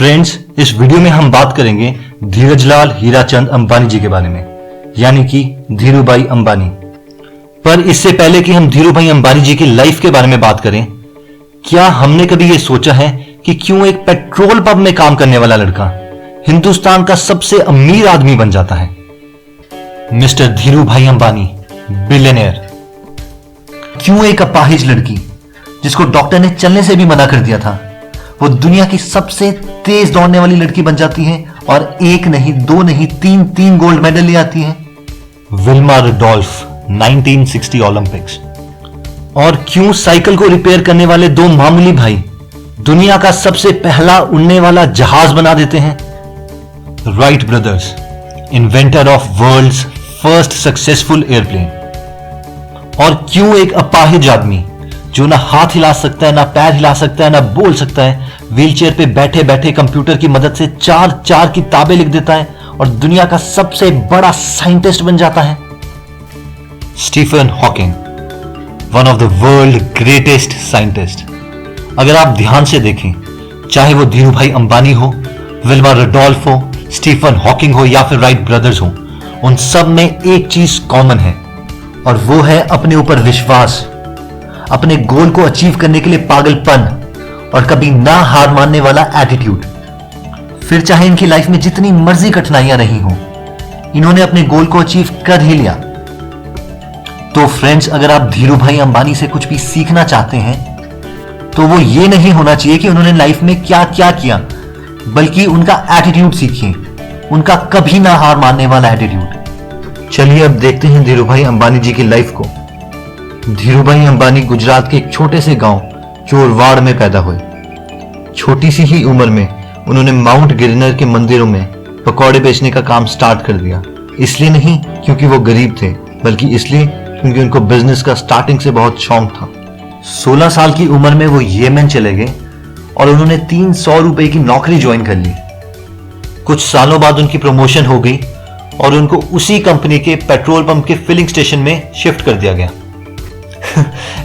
Friends, इस video में हम बात करेंगे धीरजलाल हीराचंद अंबानी जी के बारे में, यानी कि धीरूभाई अंबानी। पर इससे पहले कि हम धीरूभाई अंबानी जी की लाइफ के बारे में बात करें, क्या हमने कभी यह सोचा है कि क्यों एक पेट्रोल पंप में काम करने वाला लड़का हिंदुस्तान का सबसे अमीर आदमी बन जाता है? Mister Dhirubhai Ambani, billionaire. क्यों एक अपाहिज लड़की जिसको डॉक्टर ने चलने से भी मना कर दिया था, वो दुनिया की सबसे तेज दौड़ने वाली लड़की बन जाती है और एक नहीं, दो नहीं, तीन गोल्ड मेडल ले आती है? Wilma Rudolph, 1960 Olympics. और क्यों साइकिल को रिपेयर करने वाले दो मामूली भाई दुनिया का सबसे पहला उड़ने वाला जहाज बना देते हैं? Wright Brothers, inventor of world's first successful airplane. और क्यों एक अपाहिज आदमी जो ना हाथ हिला सकता है, ना पैर हिला सकता है, ना बोल सकता है, व्हीलचेयर पे बैठे बैठे कंप्यूटर की मदद से चार किताबें लिख देता है और दुनिया का सबसे बड़ा साइंटिस्ट बन जाता है? Stephen Hawking, one of the world greatest scientist. अगर आप ध्यान से देखें, चाहे वो धीरूभाई अंबानी हो, विल्मा रुडोल्फ हो, स्टीफन हॉकिंग हो या फिर राइट ब्रदर्स हो, उन सब में एक चीज कॉमन है और वो है अपने ऊपर विश्वास, अपने गोल को अचीव करने के लिए पागलपन और कभी ना हार मानने वाला एटीट्यूड। फिर चाहे इनकी लाइफ में जितनी मर्जी कठिनाइयां रही हो, इन्होंने अपने गोल को अचीव कर ही लिया। तो फ्रेंड्स, अगर आप धीरूभाई अंबानी से कुछ भी सीखना चाहते हैं तो वो ये नहीं होना चाहिए कि उन्होंने लाइफ में क्या क्या किया, बल्कि उनका एटीट्यूड सीखिए, उनका कभी ना हार मानने वाला एटीट्यूड। चलिए अब देखते हैं धीरूभाई अंबानी जी की लाइफ को। धीरूभाई अंबानी गुजरात के एक छोटे से गांव चोरवाड़ में पैदा हुए। छोटी सी ही उम्र में उन्होंने माउंट गिरनर के मंदिरों में पकौड़े बेचने का काम स्टार्ट कर दिया। इसलिए नहीं क्योंकि वो गरीब थे, बल्कि इसलिए क्योंकि उनको बिजनेस का स्टार्टिंग से बहुत शौक था। 16 साल की उम्र में वो येमेन चले गए और उन्होंने 300 रुपए की नौकरी ज्वाइन कर ली। कुछ सालों बाद उनकी प्रमोशन हो गई और उनको उसी कंपनी के पेट्रोल पंप के फिलिंग स्टेशन में शिफ्ट कर दिया गया।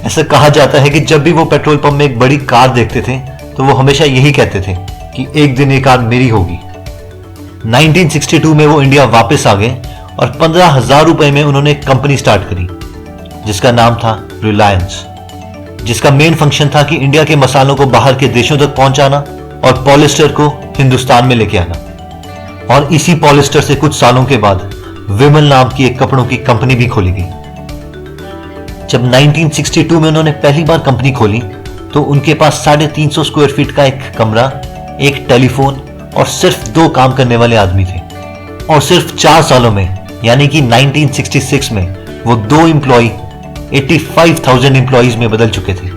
ऐसा कहा जाता है कि जब भी वो पेट्रोल पंप में एक बड़ी कार देखते थे तो वो हमेशा यही कहते थे कि एक दिन ये कार मेरी होगी। 1962 में वो इंडिया वापस आ गए और 15,000 रुपए में उन्होंने एक कंपनी स्टार्ट करी जिसका नाम था रिलायंस, जिसका मेन फंक्शन था कि इंडिया के मसालों को बाहर के देशों तक पहुंचाना और पॉलिस्टर को हिंदुस्तान में लेके आना। और इसी पॉलिस्टर से कुछ सालों के बाद विमल नाम की एक कपड़ों की कंपनी भी खोली गई। जब 1962 में उन्होंने पहली बार कंपनी खोली तो उनके पास 350 स्क्वायर फीट का एक कमरा, एक टेलीफोन और सिर्फ 2 काम करने वाले आदमी थे। और सिर्फ 4 सालों में, यानी कि 1966 में, वो 2 एम्प्लॉय 85,000 एम्प्लॉइज में बदल चुके थे।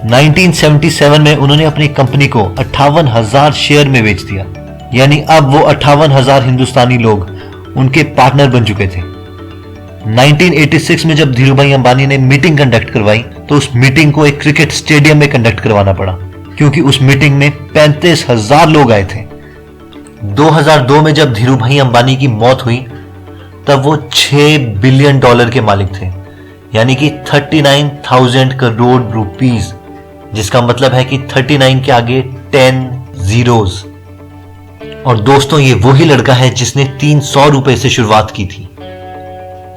1977 में उन्होंने अपनी कंपनी को 58,000 शेयर में बेच दिया, यानी अब वो 58,000 हिंदुस्तानी लोग उनके पार्टनर बन चुके थे। 1986 में जब धीरूभाई अंबानी ने मीटिंग कंडक्ट करवाई तो उस मीटिंग को एक क्रिकेट स्टेडियम में कंडक्ट करवाना पड़ा, क्योंकि उस मीटिंग में 35,000 लोग आए थे। 2002 में जब धीरूभाई अंबानी की मौत हुई तब वो $6 बिलियन के मालिक थे, यानी कि 39,000 करोड़ रुपीस, जिसका मतलब है कि 39 के आगे 10 zeros। और दोस्तों, ये वही लड़का है जिसने 300 रुपए से शुरुआत की थी,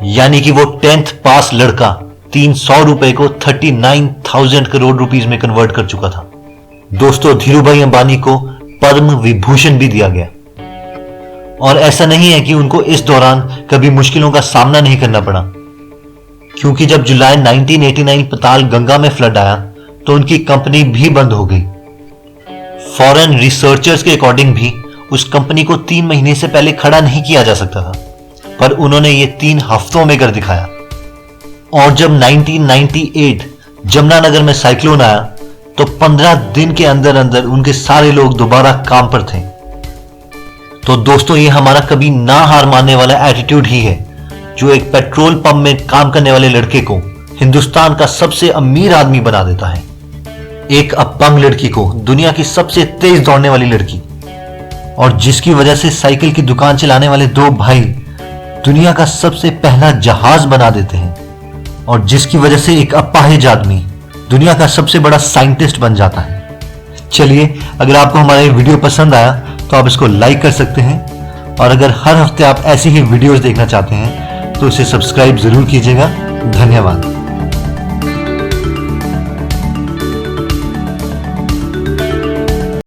यानी कि वो 10th पास लड़का 300 रुपए को 39,000 करोड़ रुपीस में कन्वर्ट कर चुका था। दोस्तों, धीरूभाई अंबानी को पद्म विभूषण भी दिया गया। और ऐसा नहीं है कि उनको इस दौरान कभी मुश्किलों का सामना नहीं करना पड़ा, क्योंकि जब जुलाई 1989 पताल गंगा में फ्लड आया तो उनकी कंपनी भी बंद हो गई। फॉरेन रिसर्चर्स के अकॉर्डिंग भी उस कंपनी को 3 महीने से पहले खड़ा नहीं किया जा सकता था, पर उन्होंने ये 3 हफ्तों में कर दिखाया। और जब 1998 जमुनानगर में साइक्लोन आया तो 15 दिन के अंदर अंदर उनके सारे लोग दोबारा काम पर थे। तो दोस्तों, ये हमारा कभी ना हार मानने वाला एटीट्यूड ही है जो एक पेट्रोल पंप में काम करने वाले लड़के को हिंदुस्तान का सबसे अमीर आदमी बना देता है। एक अपंग लड़की को दुनिया की सबसे तेज दौड़ने वाली लड़की, और जिसकी वजह से साइकिल की दुकान चलाने वाले 2 भाई दुनिया का सबसे पहला जहाज बना देते हैं, और जिसकी वजह से एक अपाहिज आदमी दुनिया का सबसे बड़ा साइंटिस्ट बन जाता है। चलिए, अगर आपको हमारा ये वीडियो पसंद आया तो आप इसको लाइक कर सकते हैं, और अगर हर हफ्ते आप ऐसी ही वीडियोस देखना चाहते हैं तो इसे सब्सक्राइब जरूर कीजिएगा। धन्यवाद।